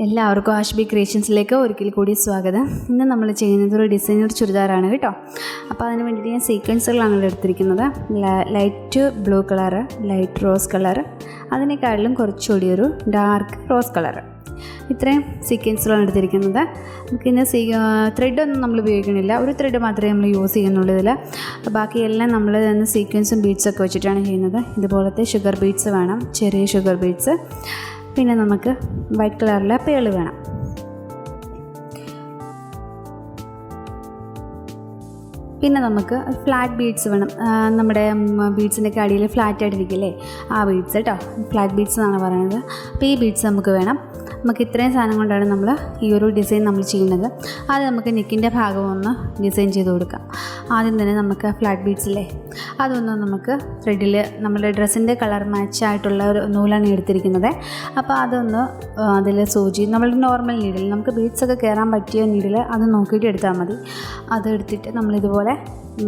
എല്ലാവർക്കും ആഷ്ബി ക്രിയേഷൻസിലേക്ക് ഒരിക്കൽ കൂടി സ്വാഗതം. ഇന്ന് നമ്മൾ ചെയ്യുന്നത് ഒരു ഡിസൈനർ ചുരിദാറാണ് കേട്ടോ. അപ്പോൾ അതിന് വേണ്ടിയിട്ട് ഞാൻ സീക്വൻസുകളാണ് എടുത്തിരിക്കുന്നത്. Light blue colour, light rose colour, അതിനേക്കാളിലും കുറച്ചുകൂടി ഒരു ഡാർക്ക് റോസ് കളറ്, ഇത്രയും സീക്വൻസുകളാണ് എടുത്തിരിക്കുന്നത്. നമുക്കിന്ന് ത്രെഡൊന്നും നമ്മൾ ഉപയോഗിക്കണില്ല, ഒരു ത്രെഡ് മാത്രമേ നമ്മൾ യൂസ് ചെയ്യുന്നുള്ളൂ ഇതിൽ. ബാക്കിയെല്ലാം നമ്മൾ സീക്വൻസും ബീഡ്സൊക്കെ വെച്ചിട്ടാണ് ചെയ്യുന്നത്. ഇതുപോലത്തെ ഷുഗർ ബീഡ്സ് വേണം, ചെറിയ ഷുഗർ ബീഡ്സ്. പിന്നെ നമുക്ക് വൈറ്റ് കളറിലെ പേള് വേണം. പിന്നെ നമുക്ക് ഫ്ലാറ്റ് ബീഡ്സ് വേണം. നമ്മുടെ ബീഡ്സിൻ്റെയൊക്കെ അടിയിൽ ഫ്ലാറ്റായിട്ടിരിക്കില്ലേ, ആ ബീഡ്സ് കേട്ടോ, ഫ്ലാറ്റ് ബീഡ്സ് എന്നാണ് പറയുന്നത്. അപ്പോൾ ഈ ബീഡ്സ് നമുക്ക് വേണം. നമുക്ക് ഇത്രയും സാധനം കൊണ്ടാണ് നമ്മൾ ഈ ഒരു ഡിസൈൻ നമ്മൾ ചെയ്യുന്നത്. ആദ്യം നമുക്ക് നെക്കിൻ്റെ ഭാഗം ഒന്ന് ഡിസൈൻ ചെയ്ത് കൊടുക്കാം. ആദ്യം തന്നെ നമുക്ക് ഫ്ലാറ്റ് ബീഡ്സില്ലേ, അതൊന്ന് നമുക്ക് ത്രെഡിൽ നമ്മുടെ ഡ്രസ്സിൻ്റെ കളർ മാച്ചായിട്ടുള്ള ഒരു നൂലാണ് എടുത്തിരിക്കുന്നത്. അപ്പോൾ അതൊന്ന് അതിൽ സൂചി, നമ്മളുടെ നോർമൽ നീഡിൽ, നമുക്ക് ബീഡ്സൊക്കെ കയറാൻ പറ്റിയ നീഡിൽ അത് നോക്കിയിട്ട് എടുത്താൽ മതി. അത് എടുത്തിട്ട് നമ്മളിതുപോലെ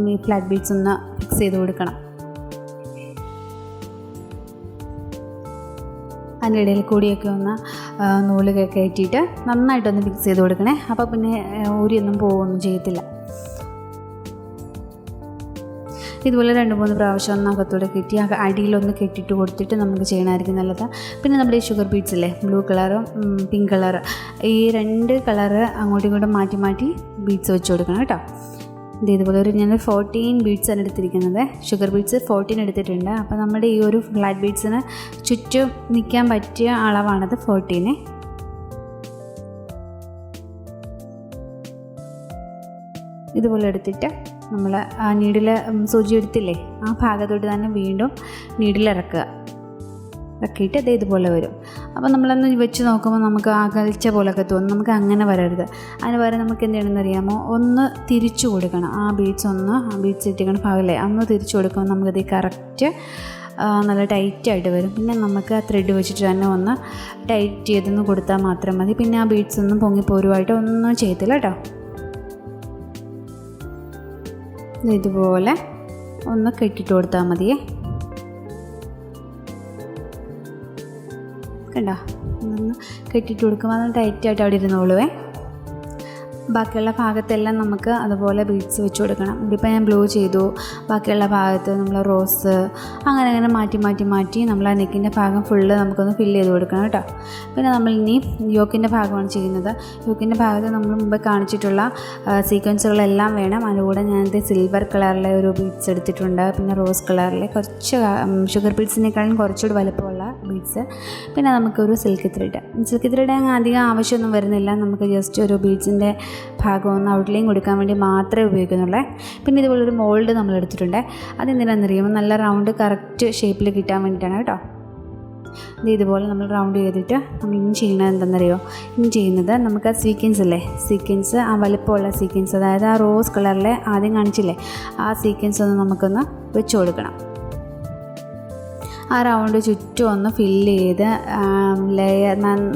ഈ ഫ്ലാറ്റ് ബീഡ്സ് ഒന്ന് ഫിക്സ് ചെയ്ത് കൊടുക്കണം. അതിൻ്റെ ഇടയിൽ കൂടിയൊക്കെ ഒന്ന് നൂലൊക്കെ കയറ്റിയിട്ട് നന്നായിട്ടൊന്ന് ഫിക്സ് ചെയ്ത് കൊടുക്കണേ. അപ്പോൾ പിന്നെ ഊരിയൊന്നും പോവുകയൊന്നും ചെയ്യത്തില്ല. ഇതുപോലെ 2-3 പ്രാവശ്യം ഒന്ന് അകത്തൂടെ കെട്ടി അടിയിലൊന്ന് കെട്ടിയിട്ട് കൊടുത്തിട്ട് നമുക്ക് ചെയ്യണമായിരിക്കും നല്ലത്. പിന്നെ നമ്മുടെ ഈ ഷുഗർ ബീഡ്സ് ഇല്ലേ, ബ്ലൂ കളറും പിങ്ക് കളറ്, ഈ 2 കളറ് അങ്ങോട്ടും ഇങ്ങോട്ടും മാറ്റി മാറ്റി ബീഡ്സ് വെച്ച് കൊടുക്കണം കേട്ടോ. ഇതുപോലെ ഞാൻ 14 ബീഡ്സാണ് എടുത്തിരിക്കുന്നത്. ഷുഗർ ബീഡ്സ് 14 എടുത്തിട്ടുണ്ട്. അപ്പോൾ നമ്മുടെ ഈ ഒരു ഫ്ലാറ്റ് ബീഡ്സിന് ചുറ്റും നിൽക്കാൻ പറ്റിയ അളവാണത് 14. ഇതുപോലെ എടുത്തിട്ട് നമ്മൾ ആ നീഡിൽ സൂചി എടുത്തില്ലേ, ആ ഭാഗത്തോട്ട് തന്നെ വീണ്ടും നീഡിൽ ഇറക്കിയിട്ട് അത് ഇതുപോലെ വരും. അപ്പോൾ നമ്മളൊന്ന് വെച്ച് നോക്കുമ്പോൾ നമുക്ക് അകൽച്ച പോലൊക്കെ തോന്നും. നമുക്ക് അങ്ങനെ വരരുത്. അതിന് പകരം നമുക്ക് എന്ത് ചെയ്യണമെന്ന് അറിയാമോ, ഒന്ന് തിരിച്ചു കൊടുക്കണം. ആ ബീഡ്സ് ഇട്ടിരിക്കുന്ന ഭാഗമല്ലേ, ഒന്ന് തിരിച്ചു കൊടുക്കുമ്പോൾ നമുക്കത് കറക്റ്റ് നല്ല ടൈറ്റായിട്ട് വരും. പിന്നെ നമുക്ക് ആ ത്രെഡ് വെച്ചിട്ട് തന്നെ ഒന്ന് ടൈറ്റ് ചെയ്തൊന്ന് കൊടുത്താൽ മാത്രം മതി. പിന്നെ ആ ബീഡ്സ് ഒന്നും പൊങ്ങിപ്പോരുമായിട്ട് ഒന്നും ചെയ്യത്തില്ല കേട്ടോ. ഇതുപോലെ ഒന്ന് കെട്ടിട്ട് കൊടുത്താൽ മതിയേ. കണ്ടോ, ഒന്ന് കെട്ടിട്ട് കൊടുക്കുമ്പോൾ അത് ടൈറ്റായിട്ട് അവിടെ ഇരുന്നോളുവേ. ബാക്കിയുള്ള ഭാഗത്തെല്ലാം നമുക്ക് അതുപോലെ ബീഡ്സ് വെച്ച് കൊടുക്കണം. ഇതിപ്പോൾ ഞാൻ ബ്ലൂ ചെയ്തു, ബാക്കിയുള്ള ഭാഗത്ത് നമ്മൾ റോസ്, അങ്ങനെ മാറ്റി നമ്മൾ ആ നെക്കിൻ്റെ ഭാഗം ഫുള്ള് നമുക്കൊന്ന് ഫില്ല് ചെയ്ത് കൊടുക്കണം കേട്ടോ. പിന്നെ നമ്മൾ ഇനി യോക്കിൻ്റെ ഭാഗമാണ് ചെയ്യുന്നത്. യോക്കിൻ്റെ ഭാഗത്ത് നമ്മൾ മുമ്പ് കാണിച്ചിട്ടുള്ള സീക്വൻസുകളെല്ലാം വേണം. അതുകൂടെ ഞാനത് സിൽവർ കളറിലെ ഒരു ബീഡ്സ് എടുത്തിട്ടുണ്ട്. പിന്നെ റോസ് കളറിലെ കുറച്ച് ഷുഗർ ബീഡ്സിനേക്കാളും കുറച്ചുകൂടി വലുപ്പമുള്ള ബീഡ്സ്. പിന്നെ നമുക്കൊരു സിൽക്ക് ത്രെഡ് അധികം ആവശ്യമൊന്നും വരുന്നില്ല. നമുക്ക് ജസ്റ്റ് ഒരു ബീഡ്സിൻ്റെ ഭാഗം ഒന്ന് ഔട്ട്ലൈൻ കൊടുക്കാൻ വേണ്ടി മാത്രമേ ഉപയോഗിക്കുന്നുള്ളൂ. പിന്നെ ഇതുപോലൊരു മോൾഡ് നമ്മൾ എടുത്തിട്ടുണ്ട്. അതെന്തിനാണെന്നറിയുമ്പോൾ നല്ല റൗണ്ട് കറക്റ്റ് ഷേപ്പിൽ കിട്ടാൻ വേണ്ടിയിട്ടാണ് കേട്ടോ. ഇതുപോലെ നമ്മൾ റൗണ്ട് ചെയ്തിട്ട് നമ്മൾ ഇനി ചെയ്യുന്നത് എന്താണെന്നറിയോ, ഇനി ചെയ്യുന്നത് നമുക്ക് ആ സീക്വൻസ് ആ വലുപ്പമുള്ള സീക്വൻസ്, അതായത് ആ റോസ് കളറിലെ ആദ്യം കാണിച്ചില്ലേ, ആ സീക്വൻസ് ഒന്ന് നമുക്കൊന്ന് വെച്ച് കൊടുക്കണം. ആ റൗണ്ട് ചുറ്റും ഒന്ന് ഫില്ല് ചെയ്ത്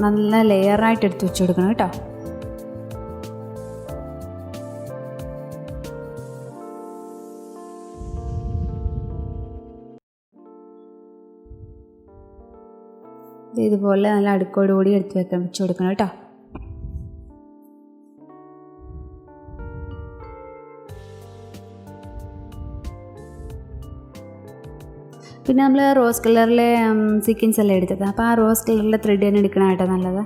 നല്ല ലെയറായിട്ട് എടുത്ത് വെച്ച് കൊടുക്കണം കേട്ടോ. ഇതുപോലെ നല്ല അടുക്കോടുകൂടി എടുത്ത് വെച്ച് കൊടുക്കണം കേട്ടോ. പിന്നെ നമ്മൾ റോസ് കളറിലെ സീക്വൻസ് അല്ലേ എടുത്തത്. അപ്പോൾ ആ റോസ് കളറിലെ ത്രെഡ് തന്നെ എടുക്കണം കേട്ടോ നല്ലത്.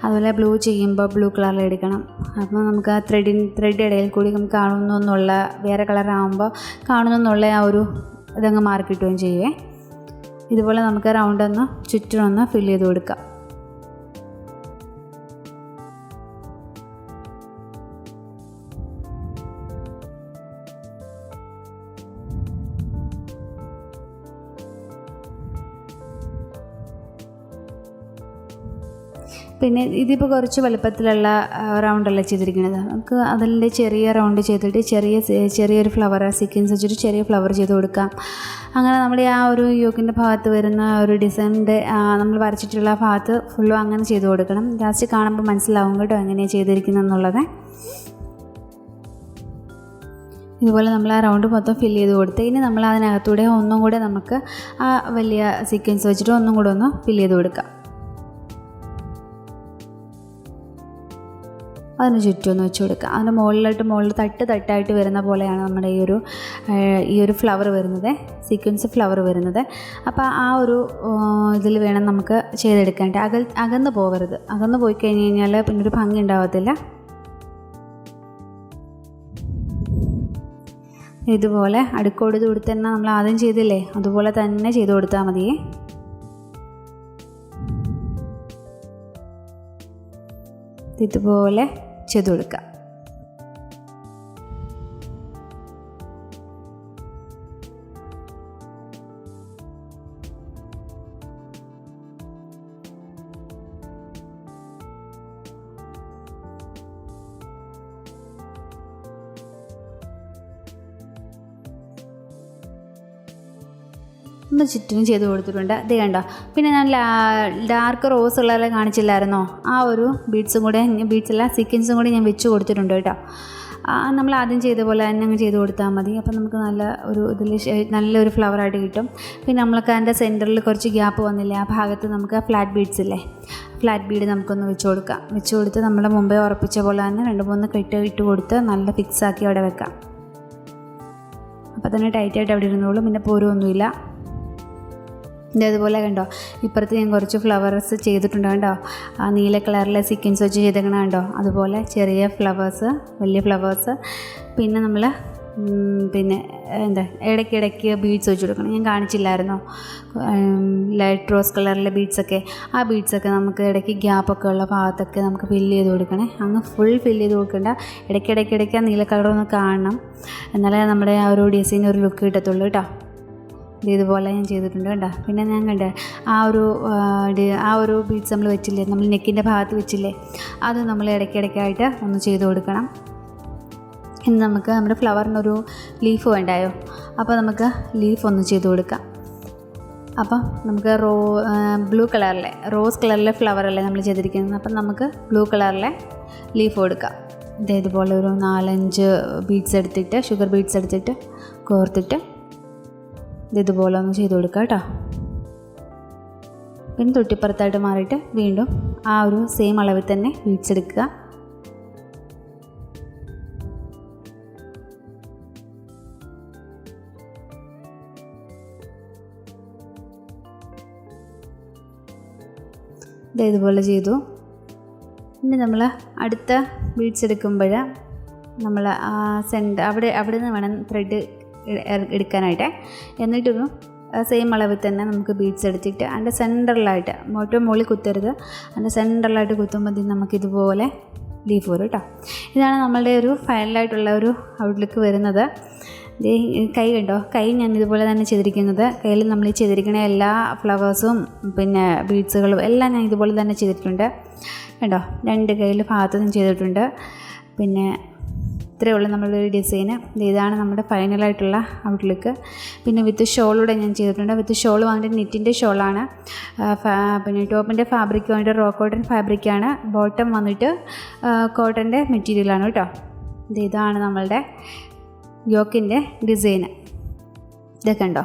അതുപോലെ ബ്ലൂ ചെയ്യുമ്പോൾ ബ്ലൂ കളറിൽ എടുക്കണം. അപ്പോൾ നമുക്ക് ആ ത്രെഡ് ഇടയിൽ കൂടി നമുക്ക് കാണുന്നെന്നുള്ള, വേറെ കളറാകുമ്പോൾ കാണുന്നെന്നുള്ള ആ ഒരു ഇതങ്ങ് മാറി കിട്ടുകയും ചെയ്യുവേ. ഇതുപോലെ നമുക്ക് റൗണ്ട് ഒന്ന് ചുറ്റും ഒന്ന് ഫില്ല് ചെയ്ത് കൊടുക്കാം. പിന്നെ ഇതിപ്പോൾ കുറച്ച് വലുപ്പത്തിലുള്ള റൗണ്ടല്ലേ ചെയ്തിരിക്കുന്നത്. നമുക്ക് അതിൻ്റെ ചെറിയ റൗണ്ട് ചെയ്തിട്ട് ചെറിയൊരു ഫ്ലവർ സീക്വൻസ് വെച്ചിട്ട് ചെറിയ ഫ്ലവർ ചെയ്ത് കൊടുക്കാം. അങ്ങനെ നമ്മുടെ ആ ഒരു യോക്കിൻ്റെ ഭാഗത്ത് വരുന്ന ഒരു ഡിസൈനിൻ്റെ നമ്മൾ വരച്ചിട്ടുള്ള ഭാഗത്ത് ഫുള്ളും അങ്ങനെ ചെയ്ത് കൊടുക്കണം. ലാസ്റ്റ് കാണുമ്പോൾ മനസ്സിലാവും കേട്ടോ എങ്ങനെയാണ് ചെയ്തിരിക്കുന്നതെന്നുള്ളത്. ഇതുപോലെ നമ്മൾ ആ റൗണ്ട് മൊത്തം ഫില്ല് ചെയ്ത് കൊടുത്ത് ഇനി നമ്മൾ അതിനകത്തൂടെ ഒന്നും കൂടെ നമുക്ക് ആ വലിയ സീക്വൻസ് വെച്ചിട്ട് ഒന്നും കൂടെ ഒന്ന് ഫില്ല് ചെയ്ത് കൊടുക്കാം. അതിന് ചുറ്റും ഒന്ന് വെച്ച് കൊടുക്കുക. അതിൻ്റെ മുകളിൽ തട്ടായിട്ട് വരുന്ന പോലെയാണ് നമ്മുടെ ഈ ഒരു ഫ്ലവർ വരുന്നത്, സീക്വൻസ് ഫ്ലവർ വരുന്നത്. അപ്പോൾ ആ ഒരു ഇതിൽ വേണം നമുക്ക് ചെയ്തെടുക്കാനായിട്ട്. അകന്ന് പോകരുത്. അകന്ന് പോയി കഴിഞ്ഞ് കഴിഞ്ഞാൽ പിന്നെ ഒരു ഭംഗി ഉണ്ടാകത്തില്ല. ഇതുപോലെ അടുക്കോട് കൂടി തന്നെ നമ്മൾ ആദ്യം ചെയ്തില്ലേ, അതുപോലെ തന്നെ ചെയ്ത് കൊടുത്താൽ മതിയേ. ഇതുപോലെ ചെയ്ത് കൊടുക്കുക. ഒന്ന് ചുറ്റിനും ചെയ്ത് കൊടുത്തിട്ടുണ്ട്. ഇത് കണ്ടോ. പിന്നെ ഞാൻ ഡാർക്ക് റോസ് കളറിൽ കാണിച്ചില്ലായിരുന്നോ, ആ ഒരു ബീഡ്സും കൂടെ, ബീഡ്സല്ല സീക്വൻസും കൂടി ഞാൻ വെച്ച് കൊടുത്തിട്ടുണ്ട് കേട്ടോ. നമ്മൾ ആദ്യം ചെയ്ത പോലെ തന്നെ അങ്ങ് ചെയ്ത് കൊടുത്താൽ മതി. അപ്പോൾ നമുക്ക് നല്ലൊരു ഫ്ലവറായിട്ട് കിട്ടും. പിന്നെ നമ്മൾക്ക് അതിൻ്റെ സെൻറ്ററിൽ കുറച്ച് ഗ്യാപ്പ് വന്നില്ലേ, ആ ഭാഗത്ത് നമുക്ക് ഫ്ലാറ്റ് ബീഡ്സ് ഇല്ലേ, ഫ്ലാറ്റ് ബീഡ് നമുക്കൊന്ന് വെച്ച് കൊടുക്കാം. വെച്ച് കൊടുത്ത് നമ്മൾ മുമ്പേ ഉറപ്പിച്ച പോലെ തന്നെ 2-3 ഇട്ട് കൊടുത്ത് നല്ല ഫിക്സാക്കി അവിടെ വെക്കാം. അപ്പോൾ തന്നെ ടൈറ്റായിട്ട് അവിടെ ഇരുന്നോളും, പിന്നെ പോരൊന്നുമില്ല. ഇതേപോലെ കണ്ടോ, ഇപ്പുറത്ത് ഞാൻ കുറച്ച് ഫ്ലവേഴ്സ് ചെയ്തിട്ടുണ്ട് കണ്ടോ. ആ നീല കളറിലെ സീക്വൻസ് വെച്ച് ചെയ്തേക്കണ കണ്ടോ. അതുപോലെ ചെറിയ ഫ്ലവേഴ്സ്, വലിയ ഫ്ലവേഴ്സ്. പിന്നെ നമ്മൾ ഇടയ്ക്കിടയ്ക്ക് ബീഡ്സ് വെച്ച് കൊടുക്കണം. ഞാൻ കാണിച്ചില്ലായിരുന്നോ ലൈറ്റ് റോസ് കളറിലെ ബീഡ്സൊക്കെ. ആ ബീഡ്സൊക്കെ നമുക്ക് ഇടയ്ക്ക് ഗ്യാപ്പൊക്കെ ഉള്ള ഭാഗത്തൊക്കെ നമുക്ക് ഫില്ല് ചെയ്ത് കൊടുക്കണേ. അങ്ങ് ഫുൾ ഫില്ല് ചെയ്ത് കൊടുക്കണ്ട. ഇടയ്ക്കിടയ്ക്ക് ആ നീല കളറൊന്ന് കാണണം, എന്നാലേ നമ്മുടെ ആ ഒരു ഡിസൈൻ ഒരു ലുക്ക് കിട്ടത്തുള്ളൂ കേട്ടോ. ഇതുപോലെ ഞാൻ ചെയ്തിട്ടുണ്ട് കേട്ടോ. പിന്നെ ഞാൻ ആ ഒരു ബീഡ്സ് നമ്മൾ വെച്ചില്ലേ, നമ്മൾ നെക്കിൻ്റെ ഭാഗത്ത് വെച്ചില്ലേ, അത് നമ്മൾ ഇടയ്ക്കിടയ്ക്കായിട്ട് ഒന്ന് ചെയ്ത് കൊടുക്കണം. ഇനി നമുക്ക് നമ്മുടെ ഫ്ലവറിനൊരു ലീഫ് വേണ്ടായോ, അപ്പോൾ നമുക്ക് ലീഫ് ഒന്ന് ചെയ്ത് കൊടുക്കാം. അപ്പം നമുക്ക് ബ്ലൂ കളറിലെ റോസ് കളറിലെ ഫ്ലവറല്ലേ നമ്മൾ ചെയ്തിരിക്കുന്നത്, അപ്പം നമുക്ക് ബ്ലൂ കളറിലെ ലീഫ് കൊടുക്കാം. ഇതേപോലെ ഒരു 4-5 ബീഡ്സ് എടുത്തിട്ട്, ഷുഗർ ബീഡ്സ് എടുത്തിട്ട് കോർത്തിട്ട് ഇതുപോലെ ഒന്ന് ചെയ്ത് കൊടുക്കുക കേട്ടോ. പിന്നെ തൊട്ടിപ്പുറത്തായിട്ട് മാറിയിട്ട് വീണ്ടും ആ ഒരു സെയിം അളവിൽ തന്നെ ബീഡ്സ് എടുക്കുക. ഇതുപോലെ ചെയ്തു. ഇനി നമ്മൾ അടുത്ത ബീഡ്സ് എടുക്കുമ്പോൾ നമ്മൾ ആ അവിടെ നിന്ന് വേണം ത്രെഡ് എടുക്കാനായിട്ട്. എന്നിട്ടൊരു സെയിം അളവിൽ തന്നെ നമുക്ക് ബീഡ്സ് എടുത്തിട്ട് അതിൻ്റെ സെൻറ്ററിലായിട്ട്, ഏറ്റവും മുകളിൽ കുത്തരുത്, അതിൻ്റെ സെൻറ്ററിലായിട്ട് കുത്തുമ്പോൾ നമുക്കിതുപോലെ ലീഫ് വരും കേട്ടോ. ഇതാണ് നമ്മളുടെ ഒരു ഫൈനലായിട്ടുള്ള ഒരു ഔട്ട്ലുക്ക് വരുന്നത്. കൈ കണ്ടോ, കൈ ഞാൻ ഇതുപോലെ തന്നെ ചെയ്തിരിക്കുന്നത്. കയ്യിൽ നമ്മൾ ഈ ചെയ്തിരിക്കുന്ന എല്ലാ ഫ്ലവേഴ്സും പിന്നെ ബീഡ്സുകളും എല്ലാം ഞാൻ ഇതുപോലെ തന്നെ ചെയ്തിട്ടുണ്ട് കണ്ടോ. 2 കയ്യിൽ ഭാഗത്തും ചെയ്തിട്ടുണ്ട്. പിന്നെ ഇത്രയേ ഉള്ളൂ നമ്മളുടെ ഒരു ഡിസൈന്. ഇതാണ് നമ്മുടെ ഫൈനലായിട്ടുള്ള ഔട്ട്ലുക്ക്. പിന്നെ വിത്ത് ഷോളൂടെ ഞാൻ ചെയ്തിട്ടുണ്ട്. വിത്ത് ഷോൾ വന്നിട്ട് നെറ്റിൻ്റെ ഷോളാണ്. പിന്നെ ടോപ്പിൻ്റെ ഫാബ്രിക് വന്നിട്ട് റോ കോട്ടൺ ഫാബ്രിക്കാണ്. ബോട്ടം വന്നിട്ട് കോട്ടൻ്റെ മെറ്റീരിയലാണ് കേട്ടോ. ഇതാണ് നമ്മളുടെ യോക്കിൻ്റെ ഡിസൈന്. ഇതൊക്കെ ഉണ്ടോ,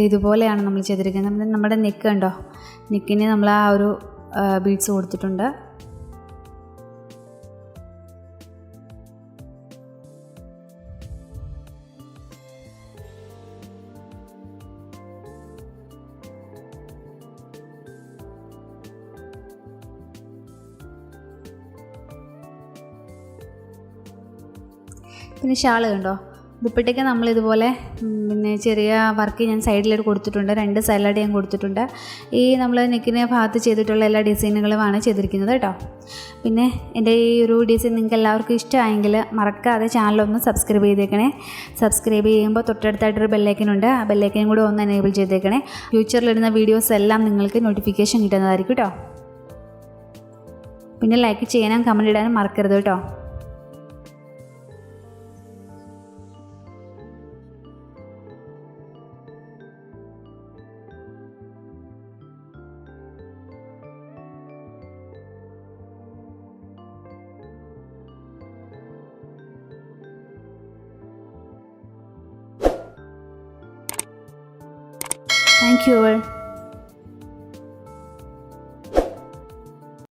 ഇതുപോലെയാണ് നമ്മൾ ചെയ്തിരിക്കുന്നത്. നമ്മുടെ നെക്ക് ഉണ്ടോ, നെക്കിന് നമ്മൾ ആ ഒരു ബീഡ്സ് കൊടുത്തിട്ടുണ്ട്. പിന്നെ ഷാൾ കണ്ടോ, ദുപ്പട്ടയ്ക്ക് നമ്മളിതുപോലെ പിന്നെ ചെറിയ വർക്ക് ഞാൻ സൈഡിലായിട്ട് കൊടുത്തിട്ടുണ്ട്. 2 സൈഡിലായിട്ട് ഞാൻ കൊടുത്തിട്ടുണ്ട്. ഈ നമ്മൾ നെക്കിനെ ഭാഗത്ത് ചെയ്തിട്ടുള്ള എല്ലാ ഡിസൈനുകളുമാണ് ചെയ്തിരിക്കുന്നത് കേട്ടോ. പിന്നെ എൻ്റെ ഈ ഒരു ഡിസൈൻ നിങ്ങൾക്ക് എല്ലാവർക്കും ഇഷ്ടമായെങ്കിൽ മറക്കാതെ ചാനലൊന്ന് സബ്സ്ക്രൈബ് ചെയ്തേക്കണേ. സബ്സ്ക്രൈബ് ചെയ്യുമ്പോൾ തൊട്ടടുത്തായിട്ടൊരു ബെല്ലൈക്കനുണ്ട്, ആ ബെല്ലൈക്കനും കൂടെ ഒന്ന് എനേബിൾ ചെയ്തേക്കണേ. ഫ്യൂച്ചറിലിടുന്ന വീഡിയോസ് എല്ലാം നിങ്ങൾക്ക് നോട്ടിഫിക്കേഷൻ കിട്ടുന്നതായിരിക്കും കേട്ടോ. പിന്നെ ലൈക്ക് ചെയ്യാനും കമൻറ്റ് ഇടാനും മറക്കരുത് കേട്ടോ. Thank you all.